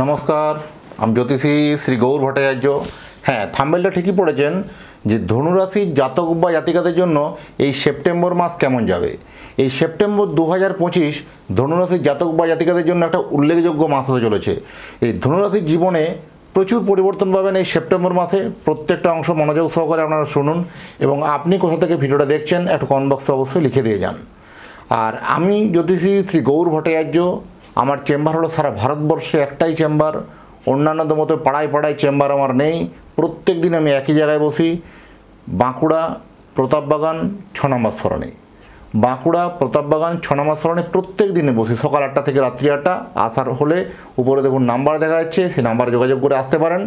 নমস্কার, আমি জ্যোতিষী শ্রী গৌর ভট্টাচার্য। হ্যাঁ, থাম্বনেলটা ঠিকই পড়েছেন যে ধনুরাশির জাতক বা জাতিকাদের জন্য এই সেপ্টেম্বর মাস কেমন যাবে। এই সেপ্টেম্বর 2025 ধনুরাশির জাতক বা জাতিকাদের জন্য একটা উল্লেখযোগ্য মাস হতে চলেছে। এই ধনুরাশির জীবনে প্রচুর পরিবর্তন পাবেন এই সেপ্টেম্বর মাসে। প্রত্যেকটা অংশ মনোযোগ সহকারে আপনারা শুনুন এবং আপনি কোথা থেকে ভিডিওটা দেখছেন একটু কমেন্ট বক্সে অবশ্যই লিখে দিয়ে যান। আর আমি জ্যোতিষী শ্রী গৌর ভট্টাচার্য, আমার চেম্বার হলো সারা ভারতবর্ষে একটাই চেম্বার। অন্যান্যদের মতো পাড়ায় পাড়ায় চেম্বার আমার নেই। প্রত্যেক দিন আমি একই জায়গায় বসি, বাঁকুড়া প্রতাপবাগান 6 নম্বর সরণি। বাঁকুড়া প্রতাপবাগান 6 নম্বর সরণি প্রত্যেক দিনে বসি, সকাল 8টা থেকে রাত্রি 8টা। আসার হলে উপরে দেখুন নাম্বার দেখা যাচ্ছে, সেই নাম্বারে যোগাযোগ করে আসতে পারেন।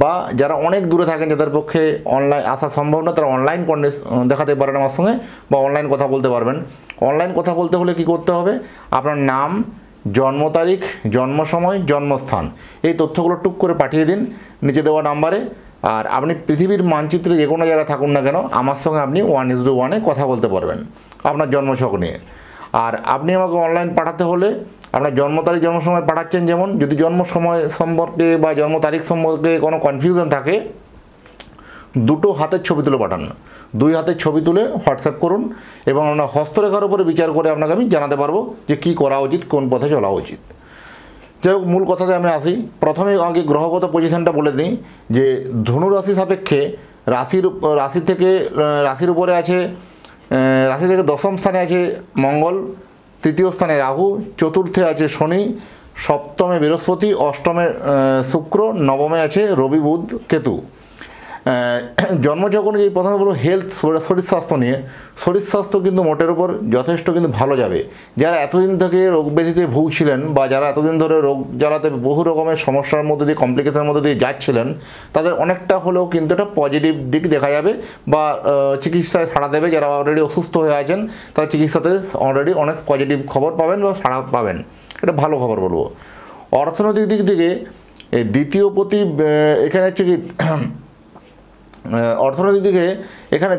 বা যারা অনেক দূরে থাকেন, যাদের পক্ষে অনলাইন আসা সম্ভব না, তারা অনলাইন দেখাতে পারেন আমার সঙ্গে, বা অনলাইন কথা বলতে পারবেন। অনলাইন কথা বলতে হলে কি করতে হবে, আপনার নাম, জন্ম তারিখ, জন্ম সময়, জন্মস্থান, এই তথ্যগুলো টুক করে পাঠিয়ে দিন নিচে দেওয়া নাম্বারে। আর আপনি পৃথিবীর মানচিত্রে যে কোনো জায়গায় থাকুন না কেন, আমার সঙ্গে আপনি 1:1 কথা বলতে পারবেন আপনার জন্মছক নিয়ে। আর আপনি আমাকে অনলাইন পাঠাতে হলে আপনার জন্ম তারিখ, জন্ম সময় পাঠাচ্ছেন। যেমন যদি জন্ম সময় সম্পর্কে বা জন্ম তারিখ সম্পর্কে কোনো কনফিউশন থাকে, দুটো হাতের ছবি তুলে পাঠান। 2 হাতের ছবি তুলে হোয়াটসঅ্যাপ করুন এবং আপনার হস্তরেখার উপরে বিচার করে আপনাকে আমি জানাতে পারবো যে কী করা উচিত, কোন পথে চলা উচিত। যাই হোক, মূল কথাতে আমি আসি। প্রথমে আগে গ্রহগত পজিশনটা বলে দিই যে ধনুরাশি সাপেক্ষে রাশির উপরে আছে, রাশি থেকে 10ম স্থানে আছে মঙ্গল, 3য় স্থানে রাহু, 4র্থে আছে শনি, 7মে বৃহস্পতি, 8মে শুক্র, 9মে আছে রবি, বুধ, কেতু। জন্মছক অনুযায়ী প্রথমে বলবো হেলথ, শরীর স্বাস্থ্য নিয়ে। শরীর স্বাস্থ্য কিন্তু মোটের উপর যথেষ্ট কিন্তু ভালো যাবে। যারা এতদিন থেকে রোগ ব্যাধিতে ভুগছিলেন বা যারা এতদিন ধরে রোগ জ্বালাতে বহু রকমের সমস্যার মধ্যে দিয়ে, কমপ্লিকেশনের মধ্যে দিয়ে যাচ্ছিলেন, তাদের অনেকটা হলেও কিন্তু একটা পজিটিভ দিক দেখা যাবে বা চিকিৎসায় সাড়া দেবে। যারা অলরেডি অসুস্থ হয়ে আছেন তারা চিকিৎসাতে অলরেডি অনেক পজিটিভ খবর পাবেন বা সাড়া পাবেন। এটা ভালো খবর বলবো। অর্থনৈতিক দিক থেকে দ্বিতীয় প্রতি এখানে হচ্ছে কি, অর্থনৈতিক দিকে এখানে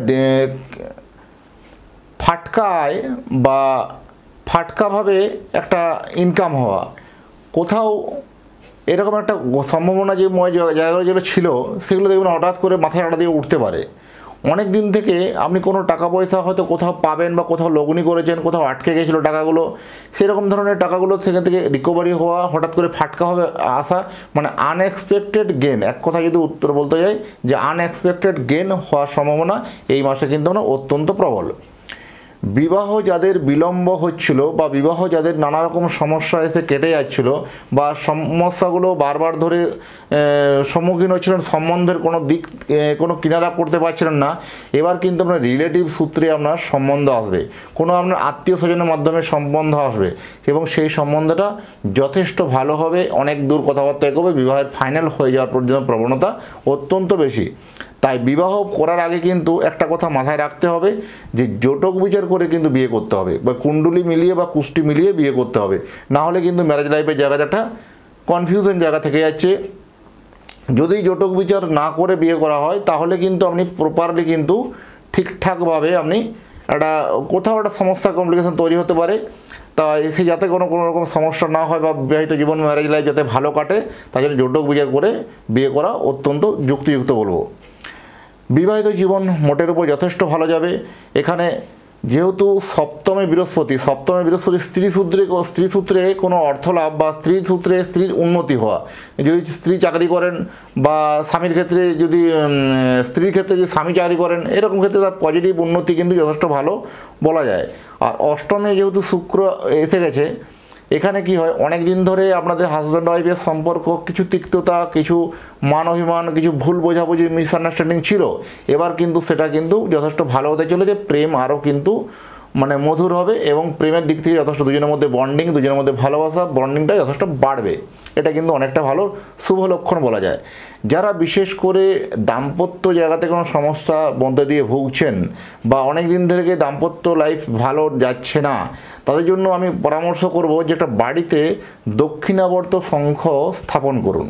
ফাটকা আয় বা ফাটকাভাবে একটা ইনকাম হওয়া, কোথাও এরকম একটা সম্ভাবনা যে জায়গাগুলো যেগুলো ছিল সেগুলো দেখবেন হঠাৎ করে মাথায় আড়া দিয়ে উঠতে পারে। অনেক দিন থেকে আপনি কোনো টাকা পয়সা হয়তো কোথাও পাবেন বা কোথাও লগ্নি করেছেন, কোথাও আটকে গেছিলো টাকাগুলো, সেরকম ধরনের টাকাগুলো সেখান থেকে রিকভারি হওয়া, হঠাৎ করে ফাটকা হবে আসা, মানে আনএক্সপেক্টেড গেন। এক কথা যদি উত্তর বলতে যাই যে আনএক্সপেক্টেড গেন হওয়ার সম্ভাবনা এই মাসে কিন্তু অত্যন্ত প্রবল। বিবাহ যাদের বিলম্ব হচ্ছিল বা বিবাহ যাদের নানা রকম সমস্যা এসে কেটে যাচ্ছিল বা সমস্যাগুলো বারবার ধরে সম্মুখীন হচ্ছিলেন, সম্বন্ধের কোনো কিনারা করতে পারছিলেন না, এবার কিন্তু আপনার রিলেটিভ সূত্রে আপনার সম্বন্ধ আসবে, কোনো আপনার আত্মীয় স্বজনের মাধ্যমে সম্বন্ধ আসবে এবং সেই সম্বন্ধটা যথেষ্ট ভালো হবে, অনেক দূর কথাবার্তা এগোবে, বিবাহের ফাইনাল হয়ে যাওয়ার পর্যন্ত প্রবণতা অত্যন্ত বেশি। তাই বিবাহ করার আগে কিন্তু একটা কথা মাথায় রাখতে হবে যে জটক বিচার করে কিন্তু বিয়ে করতে হবে, বা কুণ্ডলী মিলিয়ে বা কুষ্টি মিলিয়ে বিয়ে করতে হবে। না হলে কিন্তু ম্যারেজ লাইফের জায়গাটা কনফিউশন জায়গা থেকে যাচ্ছে। যদি জটক বিচার না করে বিয়ে করা হয় তাহলে কিন্তু আপনি প্রপারলি কিন্তু ঠিকঠাকভাবে আপনি কোথাও একটা সমস্যা, কমপ্লিকেশন তৈরি হতে পারে। তা এসে যাতে কোনো রকম সমস্যা না হয় বা বিবাহিত জীবন, ম্যারেজ লাইফ যাতে ভালো কাটে, তার জন্য জটক বিচার করে বিয়ে করা অত্যন্ত যুক্তিযুক্ত বলবো। বিবাহিত জীবন মোটের উপর যথেষ্ট ভালো যাবে। এখানে যেহেতু সপ্তমে বৃহস্পতি স্ত্রী সূত্রে কোনো অর্থলাভ বা স্ত্রীর উন্নতি হওয়া, যদি স্ত্রী চাকরি করেন বা স্বামীর ক্ষেত্রে যদি স্ত্রীর ক্ষেত্রে যদি স্বামী চাকরি করেন, এরকম ক্ষেত্রে তার পজিটিভ উন্নতি কিন্তু যথেষ্ট ভালো বলা যায়। আর অষ্টমে যেহেতু শুক্র এসে গেছে, এখানে কি হয়, অনেক দিন ধরে আপনাদের হাজব্যান্ড ওয়াইফের সম্পর্ক কিছু তিক্ততা, কিছু মান অভিমান, কিছু ভুল বোঝাবুঝি, মিসআন্ডারস্ট্যান্ডিং ছিল, এবার কিন্তু সেটা কিন্তু যথেষ্ট ভালো হতে চলেছে। প্রেম আরও কিন্তু মধুর হবে এবং প্রেমের দিক থেকে যথেষ্ট দুজনের মধ্যে বন্ডিং, দুজনের মধ্যে ভালোবাসা, বন্ডিংটা যথেষ্ট বাড়বে। এটা কিন্তু অনেকটা ভালো শুভ লক্ষণ বলা যায়। যারা বিশেষ করে দাম্পত্য জায়গাতে কোনো সমস্যা মধ্যে দিয়ে ভুগছেন বা অনেক দিন থেকে দাম্পত্য লাইফ ভালো যাচ্ছে না, তাদের জন্য আমি পরামর্শ করব যে একটা বাড়িতে দক্ষিণাবর্ত শঙ্খ স্থাপন করুন।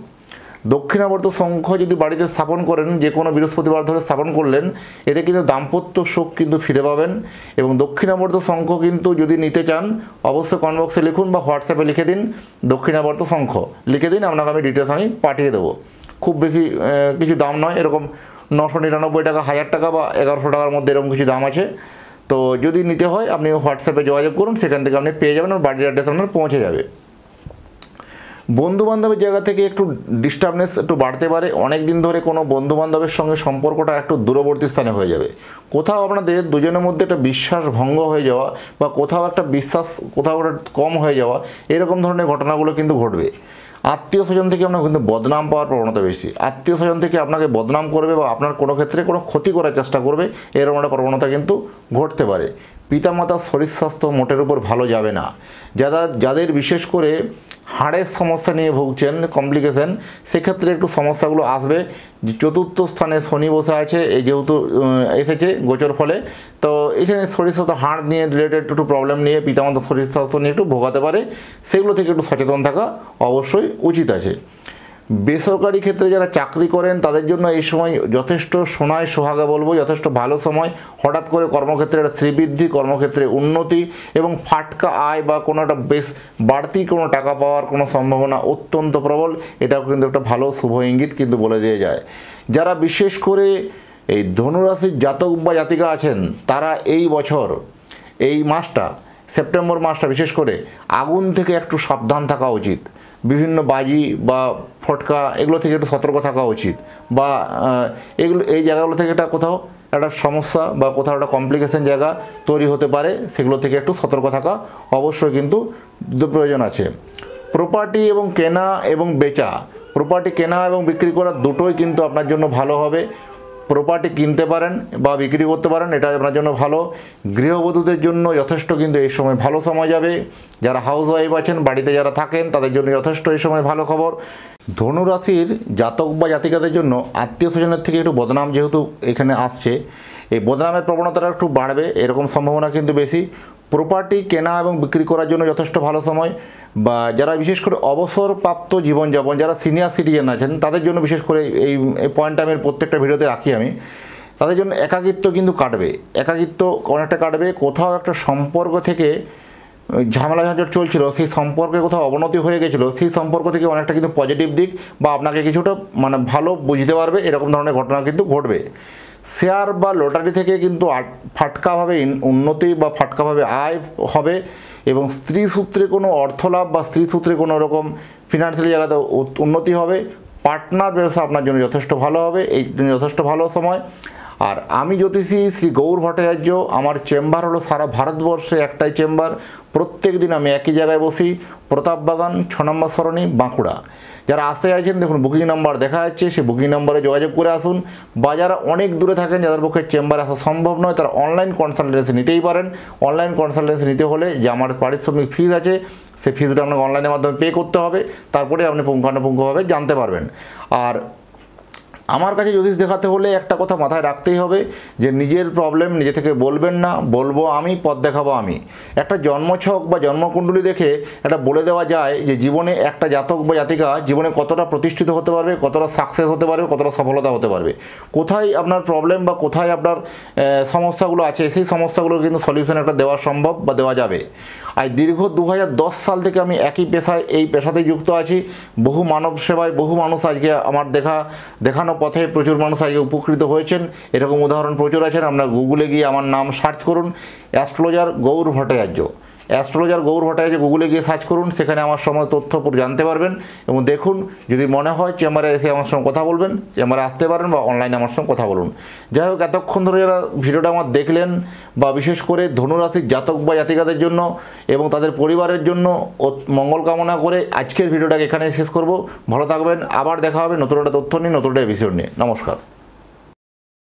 দক্ষিণাবর্ত শঙ্খ যদি বাড়িতে স্থাপন করেন, যে কোনো বৃহস্পতিবার ধরে স্থাপন করলেন, এতে কিন্তু দাম্পত্য সুখ কিন্তু ফিরে পাবেন। এবং দক্ষিণাবর্ত শঙ্খ কিন্তু যদি নিতে চান অবশ্যই কমেন্ট বক্সে লিখুন বা হোয়াটসঅ্যাপে লিখে দিন দক্ষিণাবর্ত শঙ্খ লিখে দিন, আপনাকে আমি ডিটেলস আমি পাঠিয়ে দেবো। খুব বেশি কিছু দাম নয়, এরকম 999 টাকা, 1000 টাকা বা 1100 টাকার মধ্যে এরকম কিছু দাম আছে। তো যদি নিতে হয় আপনি হোয়াটসঅ্যাপে যোগাযোগ করুন, সেখান থেকে আপনি পেয়ে যাবেন, বাড়ির অ্যাড্রেস আপনার পৌঁছে যাবে। বন্ধুবান্ধবের জায়গা থেকে একটু ডিস্টার্বনেস একটু বাড়তে পারে। অনেক দিন ধরে কোনো বন্ধুবান্ধবের সঙ্গে সম্পর্কটা একটু দূরবর্তী স্থানে হয়ে যাবে। কোথাও আপনাদের দুজনের মধ্যে একটা বিশ্বাস ভঙ্গ হয়ে যাওয়া বা কোথাও একটা বিশ্বাস কোথাও একটা কম হয়ে যাওয়া, এরকম ধরনের ঘটনাগুলো কিন্তু ঘটবে। আত্মীয় স্বজন থেকে আপনার কিন্তু বদনাম পাওয়ার প্রবণতা বেশি। আত্মীয় স্বজন থেকে আপনাকে বদনাম করবে বা আপনার কোনো ক্ষেত্রে কোনো ক্ষতি করার চেষ্টা করবে, এরকম একটা প্রবণতা কিন্তু ঘটতে পারে। পিতামাতার শরীর স্বাস্থ্য মোটের উপর ভালো যাবে না। যাদের বিশেষ করে হাড়ের সমস্যা নিয়ে ভুগছেন, কমপ্লিকেশন, সেক্ষেত্রে একটু সমস্যাগুলো আসবে। চতুর্থ স্থানে শনি বসে আছে, এই যেহেতু এসেছে গোচর ফলে, তো এখানে শরীর স্বাস্থ্য হাড় নিয়ে রিলেটেড একটু প্রবলেম নিয়ে পিতামাতার শরীর স্বাস্থ্য নিয়ে একটু ভোগাতে পারে, সেগুলো থেকে একটু সচেতন থাকা অবশ্যই উচিত আছে। বেসরকারি ক্ষেত্রে যারা চাকরি করেন তাদের জন্য এই সময় যথেষ্ট সোনায় সোহাগা বলবো, যথেষ্ট ভালো সময়। হঠাৎ করে কর্মক্ষেত্রে একটা শ্রীবৃদ্ধি, কর্মক্ষেত্রে উন্নতি এবং ফাটকা আয় বা কোনো একটা বেশ বাড়তি কোনো টাকা পাওয়ার কোনো সম্ভাবনা অত্যন্ত প্রবল। এটাও কিন্তু একটা ভালো শুভ ইঙ্গিত কিন্তু বলে দিয়ে যায়। যারা বিশেষ করে এই ধনুরাশির জাতক বা জাতিকা আছেন, তারা এই বছর এই মাসটা, সেপ্টেম্বর মাসটা বিশেষ করে আগুন থেকে একটু সাবধান থাকা উচিত। বিভিন্ন বাজি বা ফটকা এগুলো থেকে একটু সতর্ক থাকা উচিত, বা এই জায়গাগুলো থেকে একটা কোথাও একটা সমস্যা বা কোথাও একটা কমপ্লিকেশন জায়গা তৈরি হতে পারে, সেগুলো থেকে একটু সতর্ক থাকা অবশ্যই কিন্তু প্রয়োজন আছে। প্রপার্টি এবং কেনা এবং বেচা, প্রপার্টি কেনা এবং বিক্রি করা দুটোই কিন্তু আপনার জন্য ভালো হবে। প্রপার্টি কিনতে পারেন বা বিক্রি করতে পারেন, এটা আপনার জন্য ভালো। গৃহবধূদের জন্য যথেষ্ট কিন্তু এই সময় ভালো সময় যাবে। যারা হাউস ওয়াইফ আছেন, বাড়িতে যারা থাকেন, তাদের জন্য যথেষ্ট এই সময় ভালো খবর। ধনুরাশির জাতক বা জাতিকাদের জন্য আত্মীয় স্বজনের থেকে একটু বদনাম যেহেতু এখানে আসছে, এই বদনামের প্রবণতাটা একটু বাড়বে, এরকম সম্ভাবনা কিন্তু বেশি। প্রপার্টি কেনা এবং বিক্রি করার জন্য যথেষ্ট ভালো সময়। বা যারা বিশেষ করে অবসরপ্রাপ্ত জীবনযাপন, যারা সিনিয়র সিটিজেন আছেন, তাদের জন্য বিশেষ করে এই পয়েন্টটা আমি প্রত্যেকটা ভিডিওতে রাখি আমি, তাদের জন্য একাকিত্ব কিন্তু কাটবে, একাকিত্ব অনেকটা কাটবে। কোথাও একটা সম্পর্ক থেকে ঝামেলা ঝঞ্ঝট চলছিল, সেই সম্পর্কে কোথাও অবনতি হয়ে গেছিলো, সেই সম্পর্ক থেকে অনেকটা কিন্তু পজিটিভ দিক বা আপনাকে কিছুটা মানে ভালো বুঝতে পারবে, এরকম ধরনের ঘটনা কিন্তু ঘটবে। শেয়ার বা লটারি থেকে কিন্তু ফাটকাভাবে উন্নতি বা ফাটকাভাবে আয় হবে। এবং স্ত্রী সূত্রে কোনো অর্থলাভ বা স্ত্রী সূত্রে কোনো রকম ফিনান্সিয়াল জায়গাতে উন্নতি হবে। পার্টনার ব্যবসা আপনার জন্য যথেষ্ট ভালো হবে, এই জন্য যথেষ্ট ভালো সময়। আর আমি জ্যোতিষী শ্রী গৌর ভট্টাচার্য, আমার চেম্বার হলো সারা ভারতবর্ষে একটাই চেম্বার। প্রত্যেক দিন আমি একই জায়গায় বসি, প্রতাপবাগান 6 নম্বর সরণি, বাঁকুড়া। যারা আসতে চাইছেন দেখুন বুকিং নাম্বার দেখা যাচ্ছে, সেই বুকিং নাম্বারে যোগাযোগ করে আসুন। বা যারা অনেক দূরে থাকেন, যাদের পক্ষে চেম্বারে আসা সম্ভব নয়, তারা অনলাইন কনসালটেন্সি নিতেই পারেন। অনলাইন কনসালটেন্সি নিতে হলে যে আমার পারিশ্রমিক ফিজ আছে, সেই ফিজটা আপনাকে অনলাইনের মাধ্যমে পে করতে হবে, তারপরে আপনি পুঙ্খানুপুঙ্খভাবে জানতে পারবেন। আর আমার কাছে জ্যোতিষ দেখাতে হলে একটা কথা মাথায় রাখতেই হবে যে নিজের প্রবলেম নিজে থেকে বলবেন না, বলবো আমি, পথ দেখাবো আমি। একটা জন্মছক বা জন্মকুণ্ডলী দেখে এটা বলে দেওয়া যায় যে জীবনে একটা জাতক বা জাতিকা জীবনে কতটা প্রতিষ্ঠিত হতে পারবে, কতটা সাকসেস হতে পারবে, কতটা সফলতা হতে পারবে। কোথায় আপনার প্রবলেম বা কোথায় আপনার সমস্যাগুলো আছে, সেই সমস্যাগুলোর কিন্তু সলিউশন একটা দেওয়া সম্ভব বা দেওয়া যাবে। আর দীর্ঘ 2010 সাল থেকে আমি একই পেশায়, এই পেশাতেই যুক্ত আছি। বহু মানব সেবায় বহু মানুষ আজকে আমার দেখানো পথে প্রচুর মানুষ আজকে উপকৃত হয়েছেন, এরকম উদাহরণ প্রচুর আছেন। আপনারা গুগলে গিয়ে আমার নাম সার্চ করুন, অ্যাস্ট্রোলজার গৌর ভট্টাচার্য, অ্যাস্ট্রোলজার গৌর ভট্টাচার্য গুগলে গিয়ে সার্চ করুন, সেখানে আমার সমস্ত তথ্য জানতে পারবেন। এবং দেখুন, যদি মনে হয় চেম্বারে এসে আমার সঙ্গে কথা বলবেন, চেম্বারে আসতে পারেন বা অনলাইনে আমার সঙ্গে কথা বলুন। যাই হোক, এতক্ষণ ধরে যারা ভিডিওটা আমার দেখলেন, বা বিশেষ করে ধনুরাশির জাতক বা জাতিকাদের জন্য এবং তাদের পরিবারের জন্য মঙ্গল কামনা করে আজকের ভিডিওটাকে এখানে শেষ করব। ভালো থাকবেন, আবার দেখা হবে নতুন একটা তথ্য নিয়ে, নতুন একটা এপিসোড নিয়ে। নমস্কার।